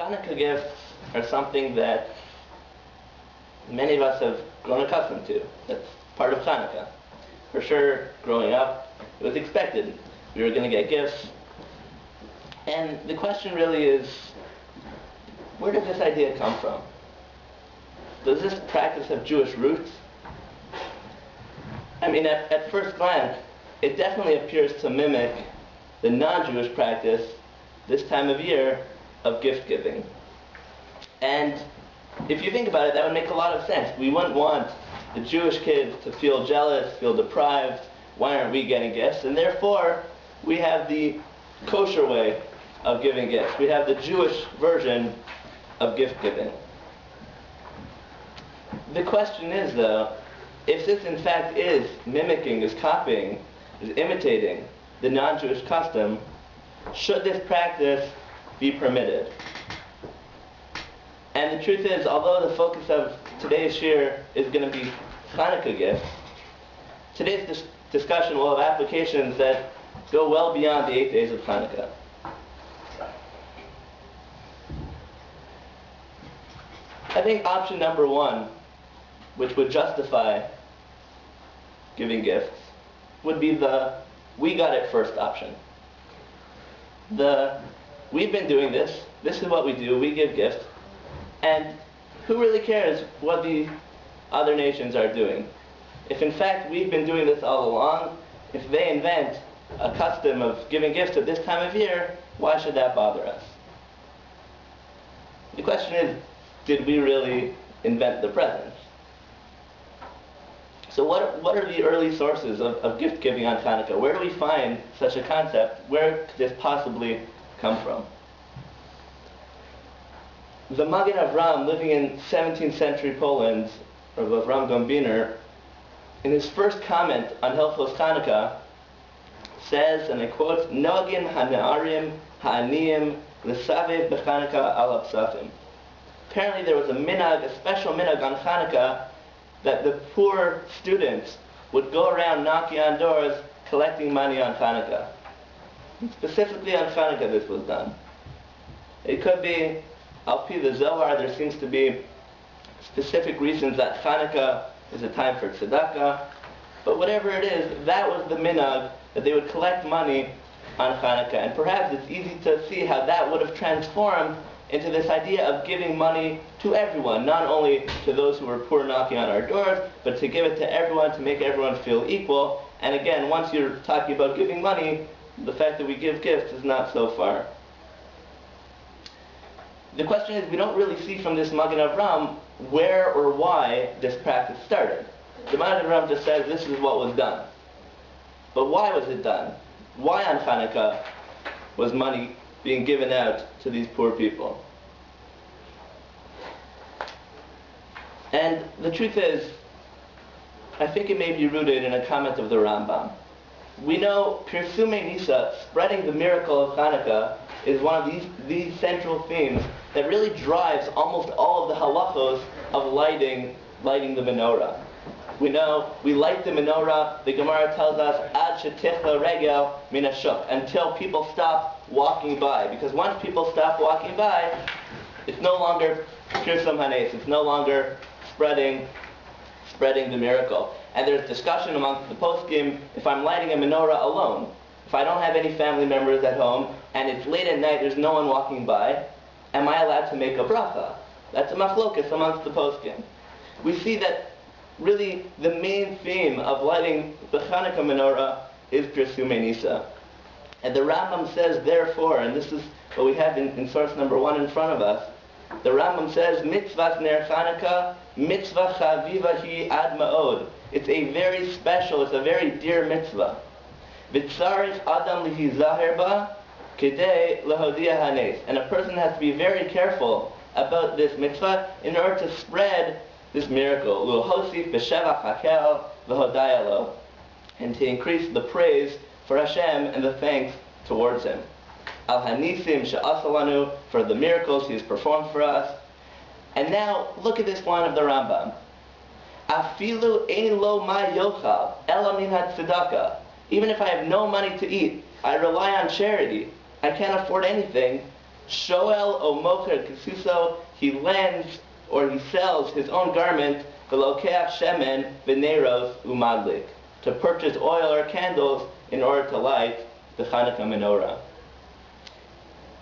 Chanukah gifts are something that many of us have grown accustomed to. That's part of Chanukah. For sure, growing up, it was expected. We were going to get gifts. And the question really is, where did this idea come from? Does this practice have Jewish roots? I mean, at first glance, it definitely appears to mimic the non-Jewish practice this time of year of gift giving. And if you think about it, that would make a lot of sense. We wouldn't want the Jewish kids to feel jealous, feel deprived. Why aren't we getting gifts? And therefore, we have the kosher way of giving gifts. We have the Jewish version of gift giving. The question is, though, if this in fact is mimicking, is copying, is imitating the non-Jewish custom, should this practice be permitted? And the truth is, although the focus of today's shir is going to be Chanukah gifts, today's discussion will have applications that go well beyond the 8 days of Chanukah. I think option number one, which would justify giving gifts, would be the we got it first option. We've been doing this is what we do, we give gifts, and who really cares what the other nations are doing? If in fact we've been doing this all along, if they invent a custom of giving gifts at this time of year, why should that bother us? The question is, did we really invent the presents? So what are the early sources of gift giving on Chanukah? Where do we find such a concept? Where could this possibly come from? The Magen Avram, living in 17th century Poland, or Avram Gombiner, in his first comment on Hilchos Chanukah, says, and I quote, "Nogin hane'arim ha'aniyim l'savev b'Chanukah al ha'psachim." Apparently there was a minhag, a special minhag on Chanukah, that the poor students would go around knocking on doors collecting money on Chanukah. Specifically on Chanukah this was done. It could be, al pi the Zohar, there seems to be specific reasons that Chanukah is a time for tzedakah, but whatever it is, that was the minhag, that they would collect money on Chanukah. And perhaps it's easy to see how that would have transformed into this idea of giving money to everyone, not only to those who were poor knocking on our doors, but to give it to everyone, to make everyone feel equal. And again, once you're talking about giving money, the fact that we give gifts is not so far. The question is, we don't really see from this Magen Avram where or why this practice started. The Magen Avram just says this is what was done. But why was it done? Why on Chanukah was money being given out to these poor people? And the truth is, I think it may be rooted in a comment of the Rambam. We know Pirsumei Nisa, spreading the miracle of Chanukah, is one of these central themes that really drives almost all of the halachos of lighting the menorah. We know we light the menorah, the Gemara tells us, ad shetichla regel min hashuk, until people stop walking by. Because once people stop walking by, it's no longer pirsum hanes, it's no longer spreading the miracle. And there's discussion amongst the poskim, if I'm lighting a menorah alone, if I don't have any family members at home, and it's late at night, there's no one walking by, am I allowed to make a bracha? That's a machlokas amongst the poskim. We see that really the main theme of lighting the Chanukah menorah is Pirsumei Nisa. And the Rambam says, therefore, and this is what we have in source number 1 in front of us, the Rambam says, mitzvah ner Chanukah, mitzvah chaviva hi ad ma'od. It's a very special, it's a very dear mitzvah. V'tzarich adam lihizaher ba, kedei lehodia hanes. And a person has to be very careful about this mitzvah in order to spread this miracle, l'hosif b'shevach hakel v'hodaya lo, and to increase the praise for Hashem and the thanks towards Him. Al hanisim she'asalanu, for the miracles He has performed for us. And now look at this line of the Rambam. Afilu ein lo ma yochal ela min hatzedakah. Even if I have no money to eat, I rely on charity, I can't afford anything, Shoel o mocher kisuso, he lends or he sells his own garment, v'lokeach shemen v'neros umadlik, to purchase oil or candles in order to light the Chanukah menorah.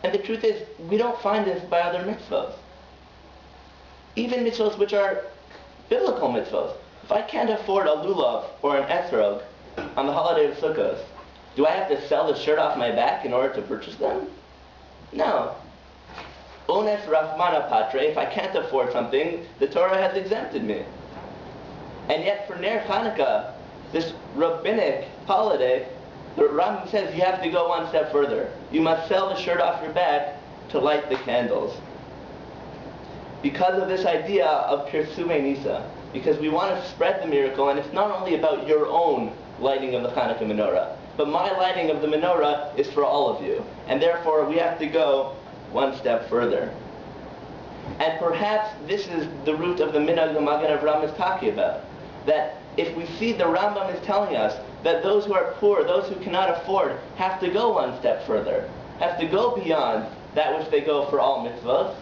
And the truth is, we don't find this by other mitzvahs. Even mitzvahs which are biblical mitzvahs. If I can't afford a lulav or an esrog on the holiday of Sukkot, do I have to sell the shirt off my back in order to purchase them? No. Ones Rahmana Patre, if I can't afford something, the Torah has exempted me. And yet for Ner Chanukah, this rabbinic holiday, the Rambam says you have to go one step further. You must sell the shirt off your back to light the candles. Because of this idea of Pirsume Nisa, because we want to spread the miracle, and it's not only about your own lighting of the Chanukah menorah, but my lighting of the menorah is for all of you. And therefore we have to go one step further. And perhaps this is the root of the minhag the Magen Avraham is talking about. That if we see the Rambam is telling us that those who are poor, those who cannot afford, have to go one step further, have to go beyond that which they go for all mitzvahs,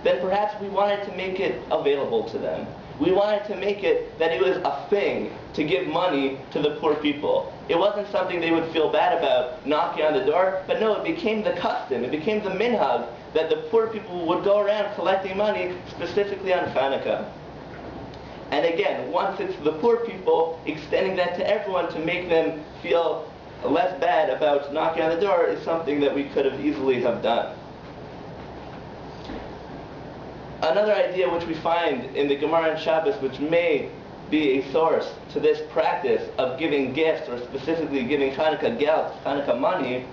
then perhaps we wanted to make it available to them. We wanted to make it that it was a thing to give money to the poor people. It wasn't something they would feel bad about knocking on the door, but no, it became the custom, it became the minhag that the poor people would go around collecting money specifically on Chanukah. And again, once it's the poor people, extending that to everyone to make them feel less bad about knocking on the door is something that we could have easily have done. Another idea which we find in the Gemara and Shabbos, which may be a source to this practice of giving gifts, or specifically giving Chanukah gelt, Chanukah money,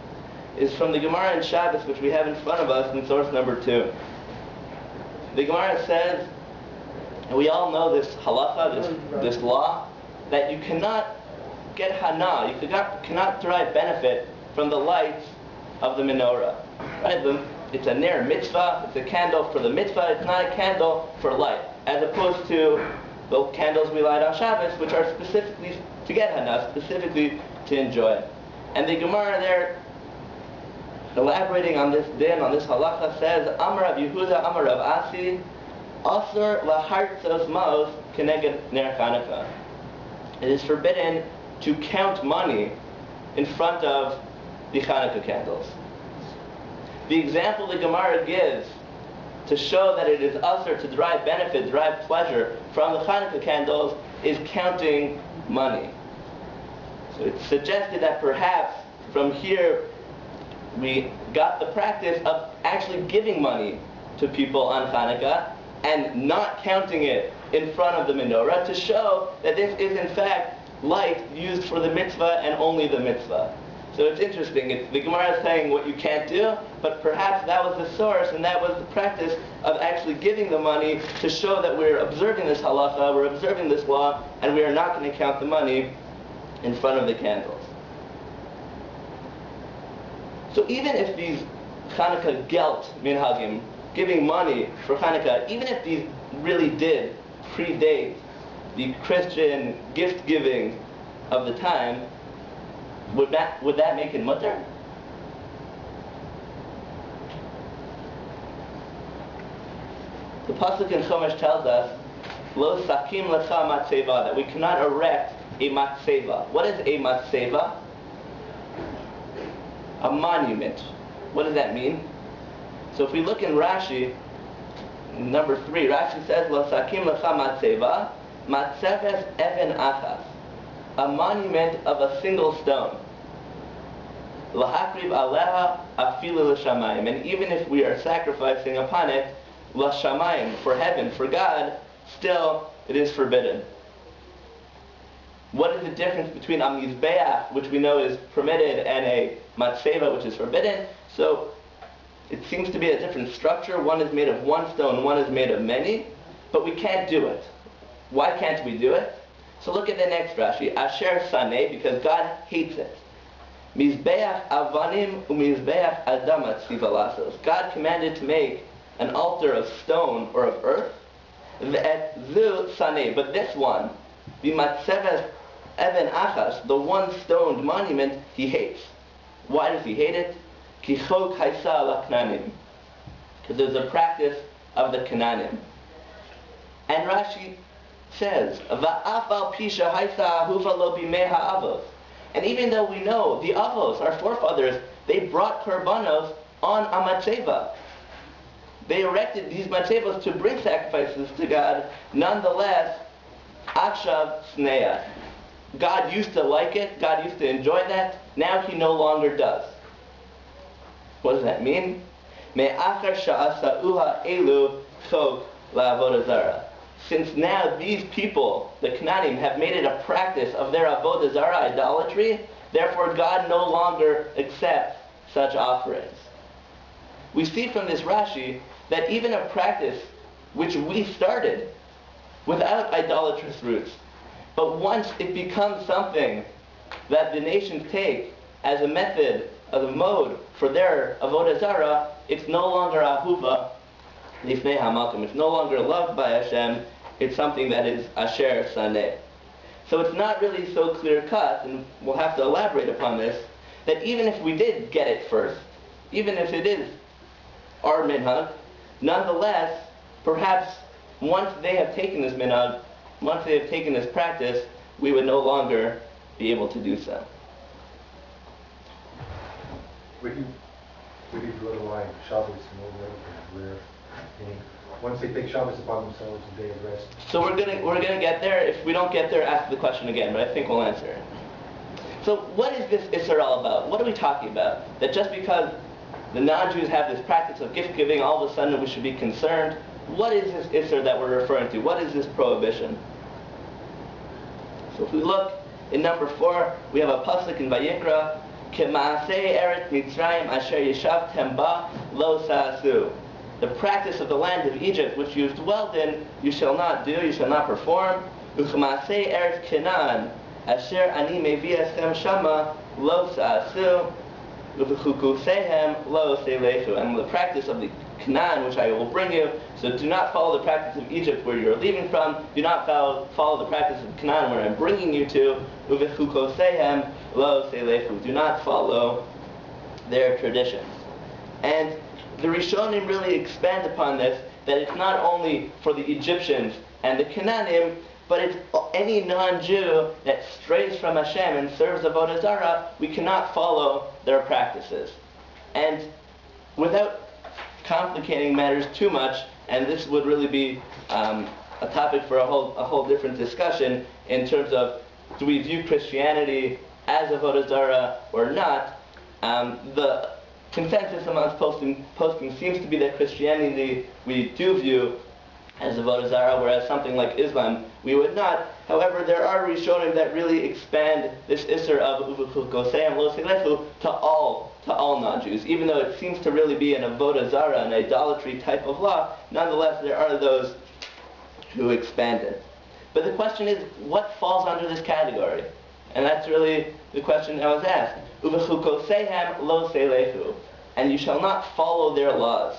is from the Gemara and Shabbos, which we have in front of us in source number 2. The Gemara says, and we all know this halacha, this law, that you cannot get hana, you cannot derive benefit from the lights of the menorah. Right? It's a ner mitzvah, it's a candle for the mitzvah, it's not a candle for light, as opposed to the candles we light on Shabbos, which are specifically to get hana, specifically to enjoy. And the Gemara there, elaborating on this din, on this halacha, says, Amar Rav Yehuda, Amar Rav Asi, Asur lahartzos maos keneged ner Chanukah. It is forbidden to count money in front of the Chanukah candles. The example the Gemara gives to show that it is asur to derive benefit, derive pleasure from the Chanukah candles is counting money. So it's suggested that perhaps from here we got the practice of actually giving money to people on Chanukah and not counting it in front of the menorah to show that this is in fact light used for the mitzvah and only the mitzvah. So it's interesting. The Gemara is saying what you can't do, but perhaps that was the source and that was the practice of actually giving the money to show that we're observing this halacha, we're observing this law, and we are not going to count the money in front of the candles. So even if these Chanukah gelt minhagim, giving money for Chanukah, even if these really did predate the Christian gift giving of the time, would that make it mutter? The pasuk in Chumash tells us, "Lo sakim lecha matzeva," that we cannot erect a matzeva. What is a matzeva? A monument. What does that mean? So if we look in Rashi, number 3, Rashi says, "Lo sakim lecha matzeva, matzeves even achas." A monument of a single stone. Lahakrib aleha afilu l'shamayim. And even if we are sacrificing upon it, l'shamayim, for heaven, for God, still it is forbidden. What is the difference between a mizbeach, which we know is permitted, and a matzeva, which is forbidden? So it seems to be a different structure. One is made of one stone, one is made of many, but we can't do it. Why can't we do it? So look at the next Rashi. Asher saneh, because God hates it. Mizbeach avanim u'mizbeach adam atzivalasos. God commanded to make an altar of stone or of earth. Ve'et zu saneh. But this one, the matzeves even achas, the one stoned monument, he hates. Why does he hate it? Ki chok haisa laknanim. because there's a practice of the Canaanim. And Rashi says, "Va'af al pisha haisa ahuva lo bimei ha'avos." And even though we know the avos, our forefathers, they brought korbanos on a matzeva. They erected these matzevos to bring sacrifices to God. Nonetheless, akshav sneya. God used to like it. God used to enjoy that. Now He no longer does. What does that mean? Me'achar sha'asa'uha elu chok la'avodah zarah. Since now these people, the Canaanim, have made it a practice of their avodah zarah, idolatry, therefore God no longer accepts such offerings. We see from this Rashi that even a practice which we started without idolatrous roots, but once it becomes something that the nations take as a method, as a mode for their avodah zarah, it's no longer ahuva lifnei hamakom. It's no longer loved by Hashem. It's something that is asher saneh. So it's not really so clear cut, and we'll have to elaborate upon this, that even if we did get it first, even if it is our minhag, nonetheless, perhaps once they have taken this minhag, once they have taken this practice, we would no longer be able to do so. Where do you draw the line, Shabbos and all the other things, where, once they take Shabbos upon themselves, a day of rest? So we're gonna get there. If we don't get there, ask the question again, but I think we'll answer it. So what is this Isser all about? What are we talking about? That just because the non-Jews have this practice of gift giving, all of a sudden we should be concerned? What is this Isser that we're referring to? What is this prohibition? So if we look in number 4, we have a pasuk in Vayikra, K'maaseh Eretz Mitzrayim asher yeshavtem ba lo sa'asu. The practice of the land of Egypt which you have dwelled in, you shall not do, you shall not perform. U'k'maaseh Eretz Canaan asher ani mevi eschem shama lo sa'asu. U'v'chukusehem lo seilechu. And the practice of the Canaan which I will bring you. So do not follow the practice of Egypt where you're leaving from. Do not follow the practice of Canaan where I'm bringing you to. U'v'chukusehem lo seilechu. Do not follow their traditions. And the Rishonim really expand upon this, that it's not only for the Egyptians and the Canaanim, but it's any non-Jew that strays from Hashem and serves avodah zarah, we cannot follow their practices. And without complicating matters too much, and this would really be a topic for a whole different discussion in terms of, do we view Christianity as avodah zarah or not? The consensus amongst posting seems to be that Christianity we do view as avodah zarah, whereas something like Islam we would not. However, there are Rishonim that really expand this Isser of Uvuchukoseim lo silechu to all non-Jews. Even though it seems to really be an avodah zarah, an idolatry type of law, nonetheless there are those who expand it. But the question is, what falls under this category? And that's really the question I was asked. Uvuchukoseim lo silechu. And you shall not follow their laws.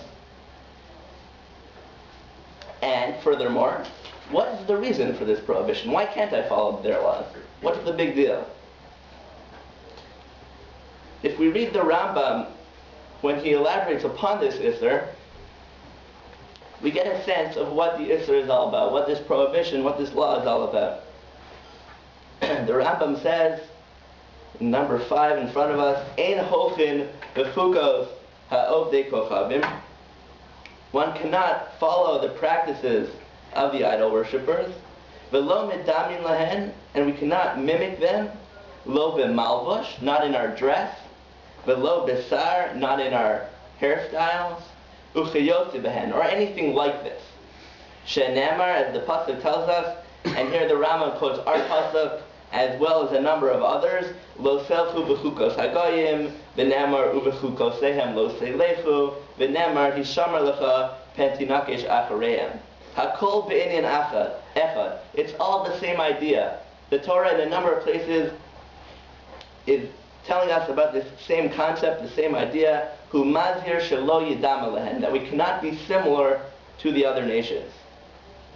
And furthermore, what is the reason for this prohibition? Why can't I follow their laws? What's the big deal? If we read the Rambam, when he elaborates upon this Isser, we get a sense of what the Isser is all about, what this prohibition, what this law is all about. The Rambam says, in number 5 in front of us, Ein hochin b'chukos ha'ovdei kochavim. One cannot follow the practices of the idol worshippers. V'lo medamin lahen, and we cannot mimic them. Lo b'malbush, not in our dress. V'lo b'sar, not in our hairstyles. U'chayotzi b'hen, or anything like this. She'nemar, as the pasuk tells us, and here the Rambam quotes our pasuk as well as a number of others. Lo selchu b'chukos hagoyim, v'nemar u'v'chukosehem lo seilechu, v'nemar hishamar lecha pentinakesh achareim. Hakol be'inyan echad. It's all the same idea. The Torah in a number of places is telling us about this same concept, the same idea, hu mazhir shelo yidam alehen, that we cannot be similar to the other nations.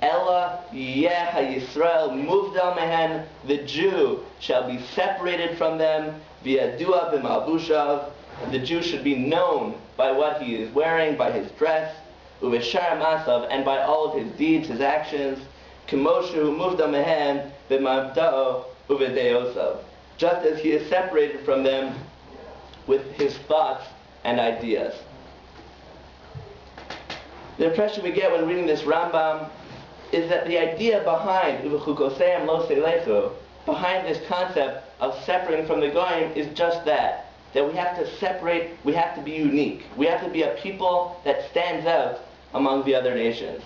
Ella yeh ha-Yisrael muvdal mehen, the Jew shall be separated from them, v'yadua b'malbushav, the Jew should be known by what he is wearing, by his dress, uveshar masav, and by all of his deeds, his actions, k'moshu muvda mehen b'mavda'o uvedeosav, just as he is separated from them with his thoughts and ideas. The impression we get when reading this Rambam is that the idea behind uvechukoseim lo selechu, behind this concept of separating from the goyim, is just that we have to separate, we have to be unique. We have to be a people that stands out among the other nations.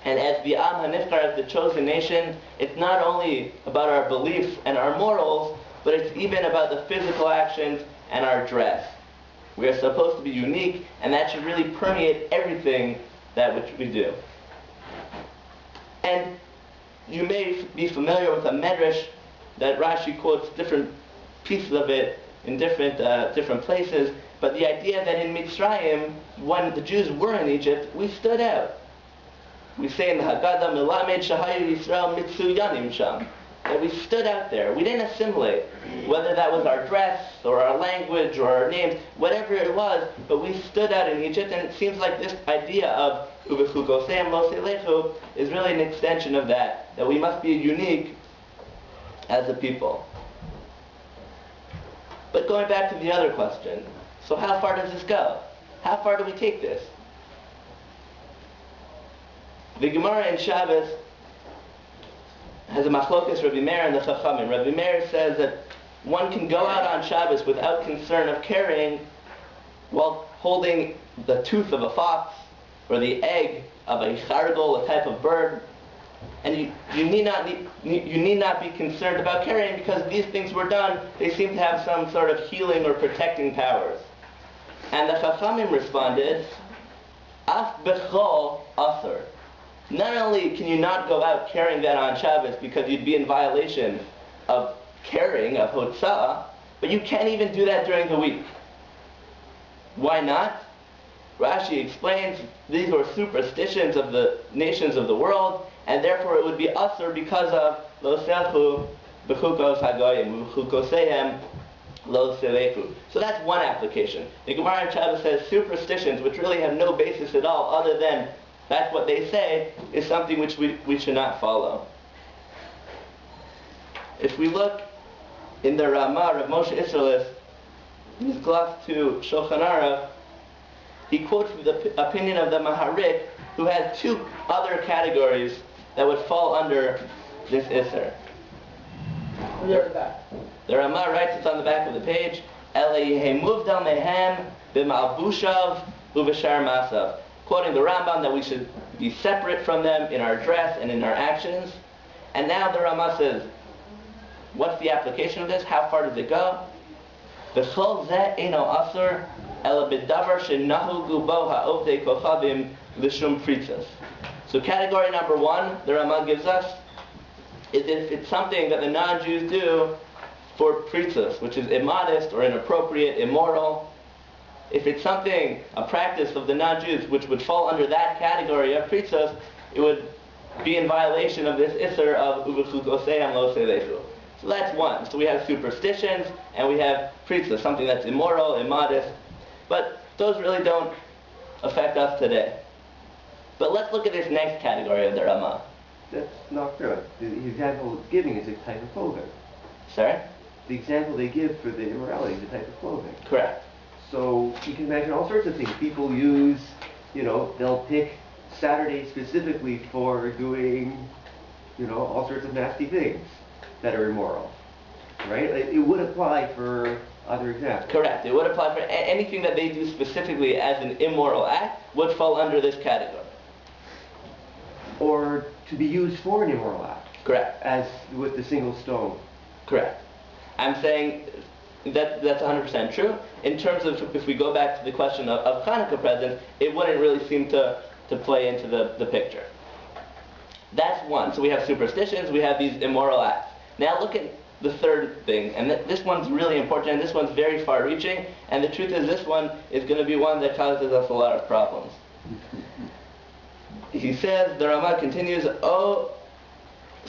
And as the Am HaNifkar, as the chosen nation, it's not only about our beliefs and our morals, but it's even about the physical actions and our dress. We are supposed to be unique, and that should really permeate everything that which we do. And you may be familiar with a Midrash that Rashi quotes different pieces of it in different places, but the idea that in Mitzrayim, when the Jews were in Egypt, we stood out. We say in the Haggadah, Melamed Shahayu Yisrael Mitzuyanim Sham, that we stood out there. We didn't assimilate, whether that was our dress or our language or our names, whatever it was, but we stood out in Egypt, and it seems like this idea of Uvechukoseim Lo Selechu is really an extension of that we must be unique as a people. But going back to the other question, so how far does this go? How far do we take this? The Gemara in Shabbos has a machlokas Rabbi Meir and the Chachamim. Rabbi Meir says that one can go out on Shabbos without concern of carrying while holding the tooth of a fox or the egg of a chargol, a type of bird, and you need not be concerned about carrying, because these things were done, they seem to have some sort of healing or protecting powers. And the Chachamim responded, Af bechol asur. Not only can you not go out carrying that on Shabbos because you'd be in violation of carrying, of hotzah, but you can't even do that during the week. Why not? Rashi explains these were superstitions of the nations of the world, and therefore it would be asur because of lo selchu b'chukos hagoyim, b'chukosehem lo selechu. So that's one application. The Gemara in Shabbos says superstitions, which really have no basis at all, other than that's what they say, is something which we should not follow. If we look in the Ramah of Moshe Isserles, in his gloss to Shulchan Aruch, he quotes the opinion of the Maharik, who has two other categories that would fall under this Isser. The Ramah writes, it's on the back of the page, Elihemuvdal mehem b'ma'abushav u'v'shar masav. Quoting the Rambam that we should be separate from them in our dress and in our actions. And now the Ramah says, what's the application of this? How far does it go? B'chol zeh eino asur ela b'davar shenahugu bo ha'ovdei kochavim l'shum fritzas. So category number one, the Ramah gives us, is if it's something that the non-Jews do for fritzas, which is immodest or inappropriate, immoral. If it's something, a practice of the non-Jews, which would fall under that category of fritzas, it would be in violation of this isser of uvechukoseim lo selechu. So that's one. So we have superstitions, and we have fritzas, something that's immoral, immodest. But those really don't affect us today. But let's look at this next category of the Ramah. That's not true. The example it's giving is a type of clothing. Sorry? The example they give for the immorality is a type of clothing. Correct. So you can imagine all sorts of things. People use, they'll pick Saturday specifically for doing, all sorts of nasty things that are immoral, right? It would apply for other examples. Correct. It would apply for anything that they do specifically as an immoral act would fall under this category. Or to be used for an immoral act. Correct. As with the single stone. Correct. I'm saying that's 100% true. In terms of, if we go back to the question of Chanukah presents, it wouldn't really seem to play into the picture. That's one. So we have superstitions, we have these immoral acts. Now look at the third thing, and this one's really important, and this one's very far-reaching, and the truth is this one is going to be one that causes us a lot of problems. He says, the Ramah continues, so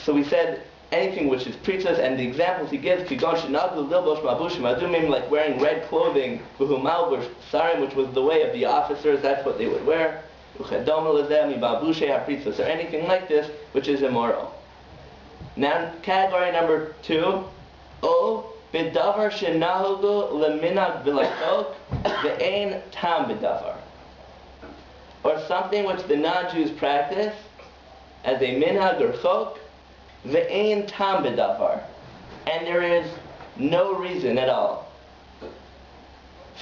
we said, anything which is preaches, and the examples he gives, like wearing red clothing, which was the way of the officers, that's what they would wear. or anything like this, which is immoral. Now, category number 2, O b'davar shenahugu leminag v'lachok ve'ein tam b'davar, or something which the non-Jews practice as a minhag or chok, ve'ein tam b'davar, and there is no reason at all.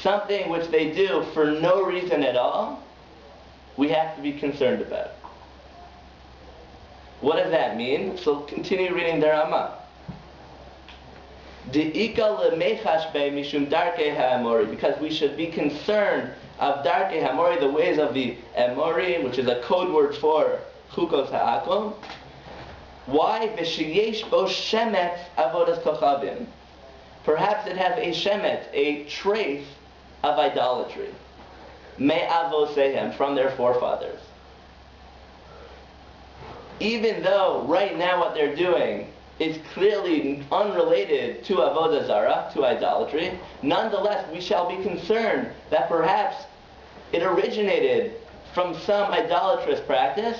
Something which they do for no reason at all, we have to be concerned about. What does that mean? So continue reading the Ramah. Because we should be concerned of darkei hamori, the ways of the Amori, which is a code word for chukos ha'akom. Why? V'sheyesh bo shemet avodas kochavim. Perhaps it has a shemet, a trace of idolatry. Me'avosehem, from their forefathers. Even though right now what they're doing is clearly unrelated to avodah zarah, to idolatry, nonetheless we shall be concerned that perhaps it originated from some idolatrous practice,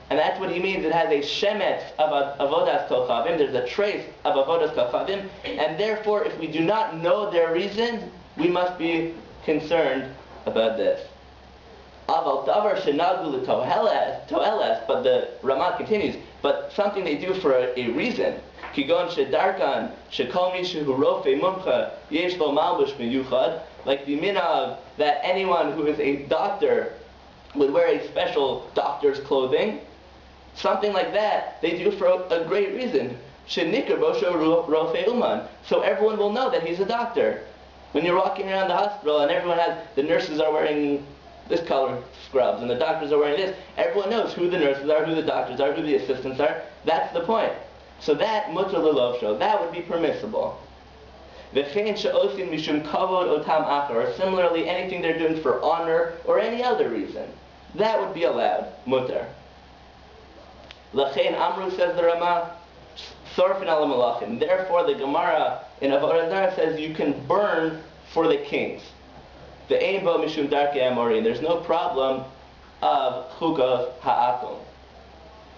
and that's what he means. It has a shemet of avodas kochavim. There's a trace of avodas kochavim, and therefore if we do not know their reason, we must be concerned about this. Aval davar shenagu toheles, but the Ramah continues, but something they do for a reason. Kigon shedarkan shekol mishu rofe mumcha yesh lo malbush miyuchad, like the minav that anyone who is a doctor would wear a special doctor's clothing. Something like that they do for a great reason. Shenikar bosho rofe uman, so everyone will know that he's a doctor. When you're walking around the hospital and the nurses are wearing this color scrubs and the doctors are wearing this, everyone knows who the nurses are, who the doctors are, who the assistants are. That's the point. So that mutar l'lovsho, that would be permissible. V'chein she'osin mishum kavod otam achar, or similarly anything they're doing for honor or any other reason, that would be allowed, mutar. L'chein amru, says the Ramah, sorfin ala malachim. Therefore the Gemara in Avodah Zarah says you can burn for the kings. The ein bo mishum darkei hamori, and there's no problem of chukos ha'akom.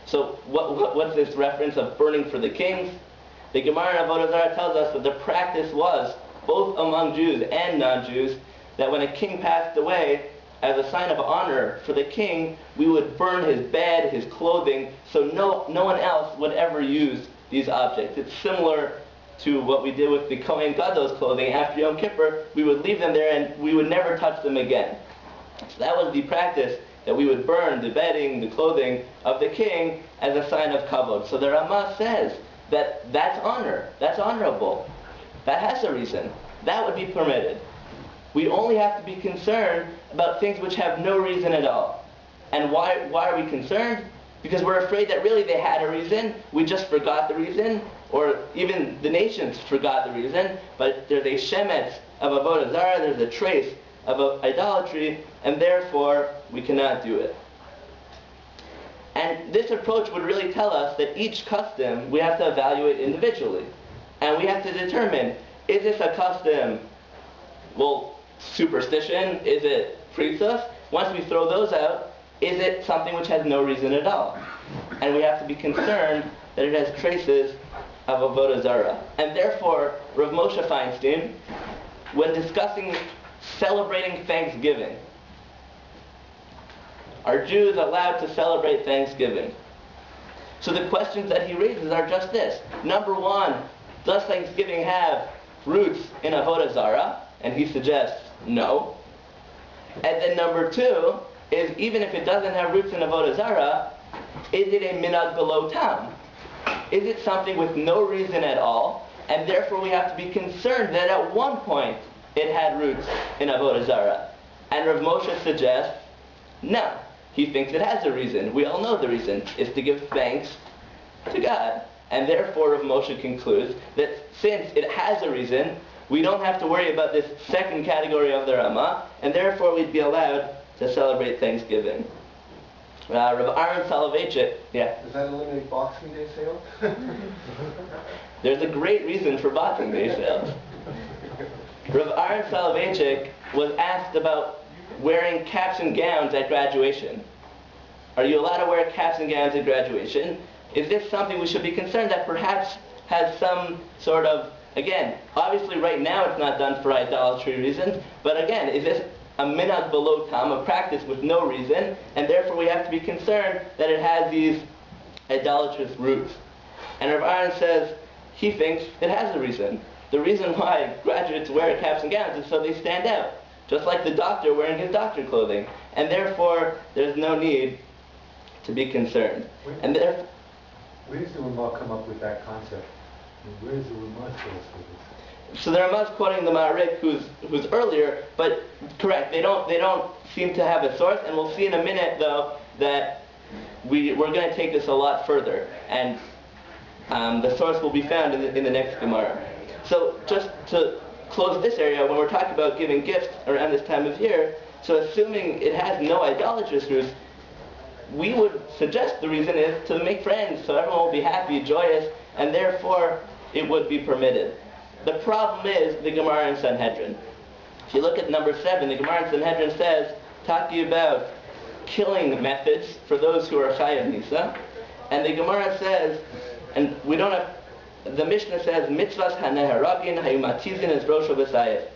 So what's this reference of burning for the kings? The Gemara in Avodah Zarah tells us that the practice was, both among Jews and non-Jews, that when a king passed away, as a sign of honor for the king, we would burn his bed, his clothing, so no one else would ever use these objects. It's similar to what we did with the Kohen Gadol's clothing. After Yom Kippur, we would leave them there and we would never touch them again. So that was the practice, that we would burn the bedding, the clothing of the king as a sign of kavod. So the Ramah says that that's honor, that's honorable, that has a reason, that would be permitted. We only have to be concerned about things which have no reason at all. And why are we concerned? Because we're afraid that really they had a reason, we just forgot the reason, or even the nations forgot the reason, but there's a shemet of avodah zarah, there's a trace of idolatry, and therefore we cannot do it. And this approach would really tell us that each custom we have to evaluate individually. And we have to determine, is this a custom, superstition? Is it priesthood? Once we throw those out, is it something which has no reason at all? And we have to be concerned that it has traces of avodah zarah. And therefore, Rav Moshe Feinstein, when discussing celebrating Thanksgiving, are Jews allowed to celebrate Thanksgiving? So the questions that he raises are just this. Number one, does Thanksgiving have roots in avodah zarah? And he suggests no. And then number two is, even if it doesn't have roots in avodah zarah, is it a minhag below tam? Is it something with no reason at all, and therefore we have to be concerned that at one point it had roots in avodah zarah? And Rav Moshe suggests no. He thinks it has a reason. We all know the reason is to give thanks to God. And therefore Rav Moshe concludes that since it has a reason, we don't have to worry about this second category of the Ramah, and therefore we'd be allowed to celebrate Thanksgiving. Rav Aaron Soloveitchik, yeah? Does that eliminate Boxing Day sales? There's a great reason for Boxing Day sales. Rav Aaron Soloveitchik was asked about wearing caps and gowns at graduation. Are you allowed to wear caps and gowns at graduation? Is this something we should be concerned that perhaps has some sort of, again, obviously right now it's not done for idolatry reasons, but again, is this a minhag below tam, a practice with no reason, and therefore we have to be concerned that it has these idolatrous roots? And Rav Aaron says he thinks it has a reason. The reason why graduates wear caps and gowns is so they stand out, just like the doctor wearing his doctor clothing, and therefore there's no need to be concerned. And therefore, where does the Ramah come up with that concept? And where is the Ramah source for this? so the Ramah's quoting the Ma'arik, who's earlier, but correct. They don't seem to have a source, and we'll see in a minute though that we're going to take this a lot further, and the source will be found in the next Gemara. So just to close this area, when we're talking about giving gifts around this time of year, so assuming it has no idolatrous roots, we would suggest the reason is to make friends, so everyone will be happy, joyous, and therefore it would be permitted. The problem is the Gemara in Sanhedrin. If you look at number 7, the Gemara in Sanhedrin says, talking about killing methods for those who are chayav nisa, and the Gemara says, and we don't have, the Mishnah says, mitzvahs haneharagin hayumatizin es rosho v'sayef.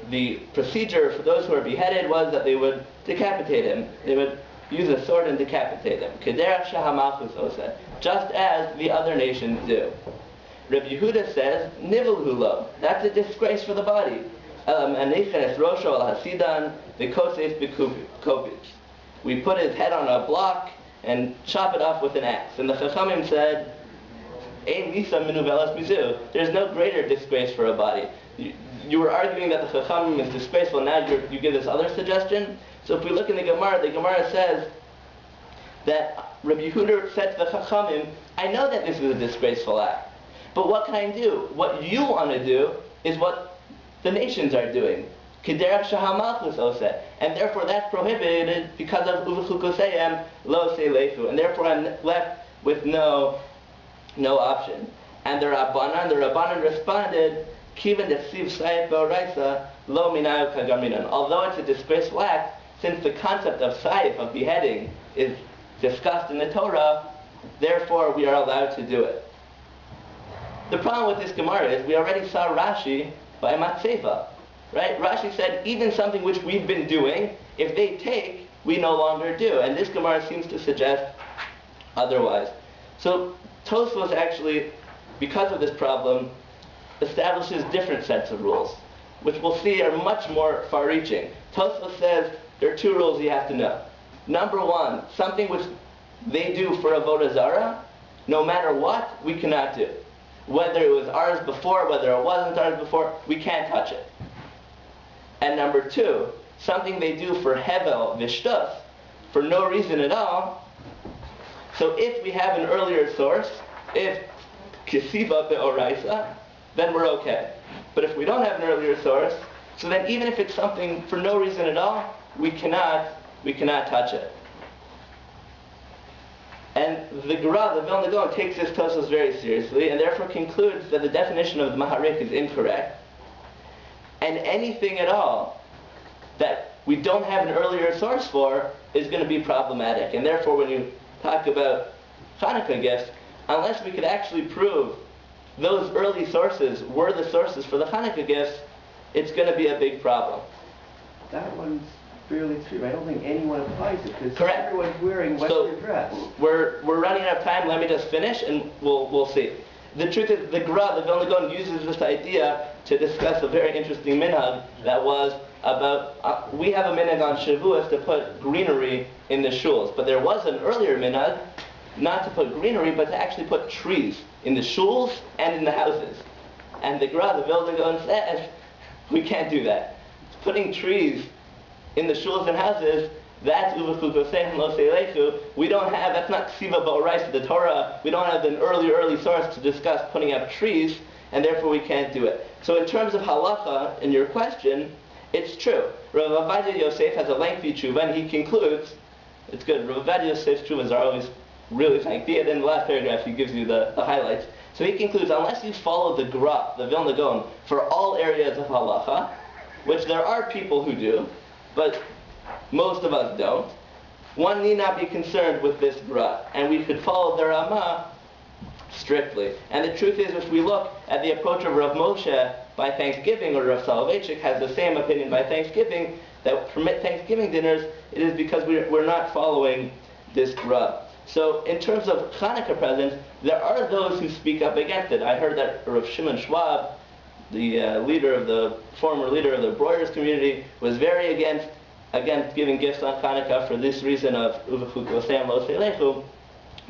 The procedure for those who are beheaded was that they would decapitate him. They would use a sword and decapitate him. Kederach shahamalchus oseh, just as the other nations do. Rabbi Yehuda says, nivul lo, that's a disgrace for the body. Anichen es rosho al hasidan v'koses b'kovitz. We put his head on a block and chop it off with an axe. And the Chachamim said, Ein misa minuvelas mizu. There's no greater disgrace for a body. You were arguing that the Chachamim is disgraceful, now you give this other suggestion. So if we look in the Gemara says that Rabbi Yehuda said to the Chachamim, I know that this is a disgraceful act, but what can I do? What you want to do is what the nations are doing. Kederach shahamalchus oseh. And therefore that's prohibited because of uvechukoseyem lo seilefu. And therefore I'm left with no option. And the Rabbanan responded, Kivan desiv sayef b'oraisa lo minayu kagaminan. Although it's a disgraceful act, since the concept of sayef, of beheading, is discussed in the Torah, therefore we are allowed to do it. The problem with this Gemara is we already saw Rashi by Matseva. Right? Rashi said even something which we've been doing, if they take, we no longer do. And this Gemara seems to suggest otherwise. So Tosfos actually, because of this problem, establishes different sets of rules, which we'll see are much more far-reaching. Tosfos says there are 2 rules you have to know. Number 1, something which they do for Avodah Zarah, no matter what, we cannot do. Whether it was ours before, whether it wasn't ours before, we can't touch it. And number 2, something they do for Hevel Vishtus, for no reason at all. So if we have an earlier source, if Kisiva Be'oraisa, then we're okay. But if we don't have an earlier source, so then even if it's something for no reason at all, we cannot touch it. And the Gra, the Vilna Gaon, takes this Tosfos very seriously, and therefore concludes that the definition of the Maharik is incorrect. And anything at all that we don't have an earlier source for is going to be problematic. And therefore, when you talk about Chanukah gifts, unless we could actually prove those early sources were the sources for the Chanukah gifts, it's going to be a big problem. That one's fairly extreme. I don't think anyone applies it because Correct. everyone's wearing Western dress. We're running out of time. Let me just finish, and we'll see. The truth is, the Gra, the Vilna Gaon, uses this idea to discuss a very interesting minhag that was about, we have a minhag on Shavuos to put greenery in the shuls, but there was an earlier minhag not to put greenery, but to actually put trees in the shuls and in the houses. And the Gra, the Vilna Gaon, says, we can't do that. Putting trees in the shuls and houses, that's uvechukosem lo seilefu. We don't have, that's not ksiva ba'orais, the Torah. We don't have an early source to discuss putting up trees, and therefore we can't do it. So in terms of halacha, in your question, it's true. Rav Ovadia Yosef has a lengthy tshuva, and he concludes, it's good, Rav Ovadia Yosef's tshuvas are always really lengthy, and in the last paragraph he gives you the highlights. So he concludes, unless you follow the Gra, the Vilna Gaon, for all areas of halacha, which there are people who do, but most of us don't, one need not be concerned with this gra, and we could follow the Ramah strictly. And the truth is, if we look at the approach of Rav Moshe by Thanksgiving, or Rav Soloveitchik has the same opinion by Thanksgiving, that permit Thanksgiving dinners, it is because we're not following this gra. So in terms of Chanukah presents, there are those who speak up against it. I heard that Rav Shimon Schwab, the former leader of the Breuer's community, was very against giving gifts on Chanukah for this reason of Uvechuk Osam Lo Seilechu.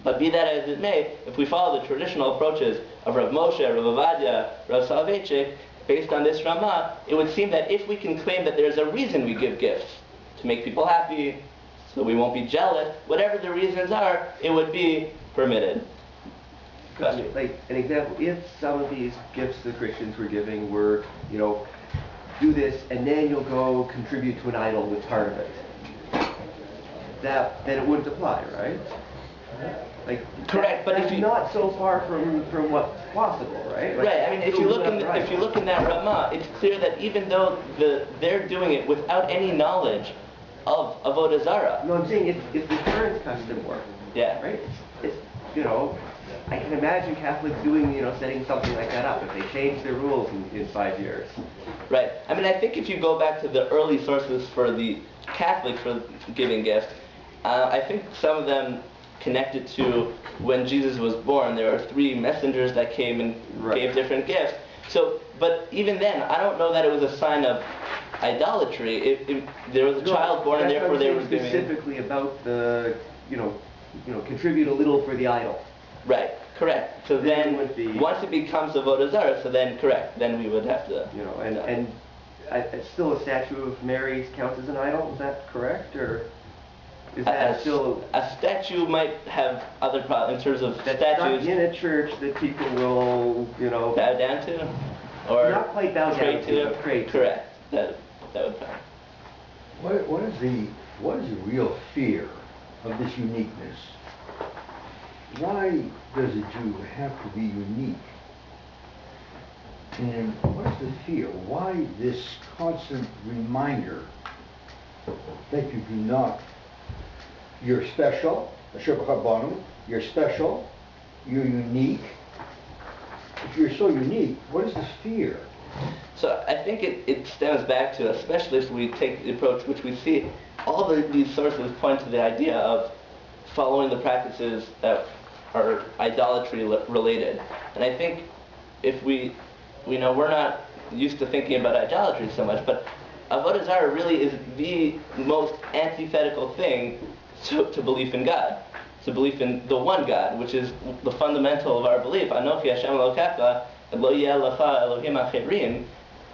But be that as it may, if we follow the traditional approaches of Rav Moshe, Rav Avadia, Rav Soloveitchik, based on this Ramah, it would seem that if we can claim that there's a reason we give gifts, to make people happy, so we won't be jealous, whatever the reasons are, it would be permitted. Like an example, if some of these gifts the Christians were giving were, do this and then you'll go contribute to an idol with part of it, then it wouldn't apply, right? Like, correct, but that's if you not so far from what's possible, right? Like, right. I mean, if you look in that Ramah, it's clear that even though they're doing it without any knowledge of Avodah Zarah. No, I'm saying if the current custom were, yeah, right? It's I can imagine Catholics doing, setting something like that up if they change their rules in 5 years. Right. I mean, I think if you go back to the early sources for the Catholics for giving gifts, I think some of them connected to when Jesus was born. There are 3 messengers that came and gave different gifts. So, but even then, I don't know that it was a sign of idolatry. If there was a child born and therefore they were giving... specifically about the, contribute a little for the idol. Right, correct. So then, once it becomes Avodah Zarah, so then, correct, then we would have to... And still a statue of Mary counts as an idol, is that correct, or is that still... A statue might have other problems in terms of statues... Not in a church that people will, bow down to? Or not quite bow down to, but pray to. Correct, that would count. What is the real fear of this uniqueness? Why does a Jew have to be unique? And what is the fear? Why this constant reminder that you do not, you're special, you're special, you're unique. If you're so unique, what is this fear? So I think it stems back to, especially if we take the approach which we see, all these sources point to the idea of following the practices that are idolatry related. And I think if we're not used to thinking about idolatry so much, but Avodah Zarah really is the most antithetical thing to belief in God. To belief in the one God, which is the fundamental of our belief. Anochi Hashem Elokecha, Lo Yeh Lecha Elohim Acherim.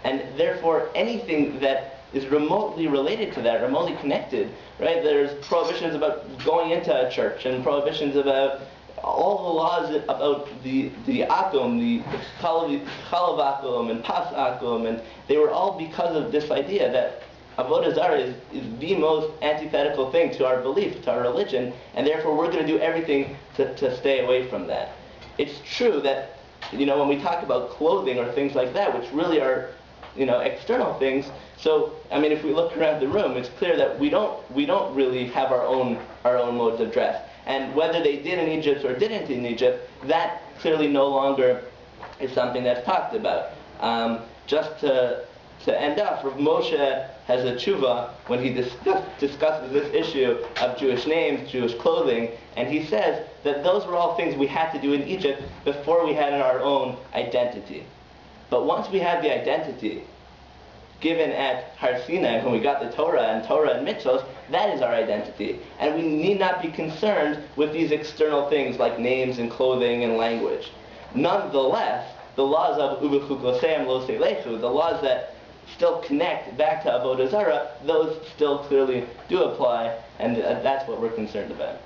And therefore anything that is remotely related to that, remotely connected, right? There's prohibitions about going into a church, and prohibitions about all the laws about the akum, the chalav akum and pas akum, and they were all because of this idea that Avodah Zarah is the most antithetical thing to our belief, to our religion, and therefore we're going to do everything to stay away from that. It's true that, when we talk about clothing or things like that, which really are, external things. So, I mean, if we look around the room, it's clear that we don't really have our own modes of dress. And whether they did in Egypt or didn't in Egypt, that clearly no longer is something that's talked about. Just to end off, Rav Moshe has a tshuva when he discusses this issue of Jewish names, Jewish clothing, and he says that those were all things we had to do in Egypt before we had our own identity. But once we had the identity given at Har Sinai, when we got the Torah and mitzvos, that is our identity. And we need not be concerned with these external things like names and clothing and language. Nonetheless, the laws of Uvechuk Osam Lo Seilechu, the laws that still connect back to Avodah Zarah, those still clearly do apply, and that's what we're concerned about.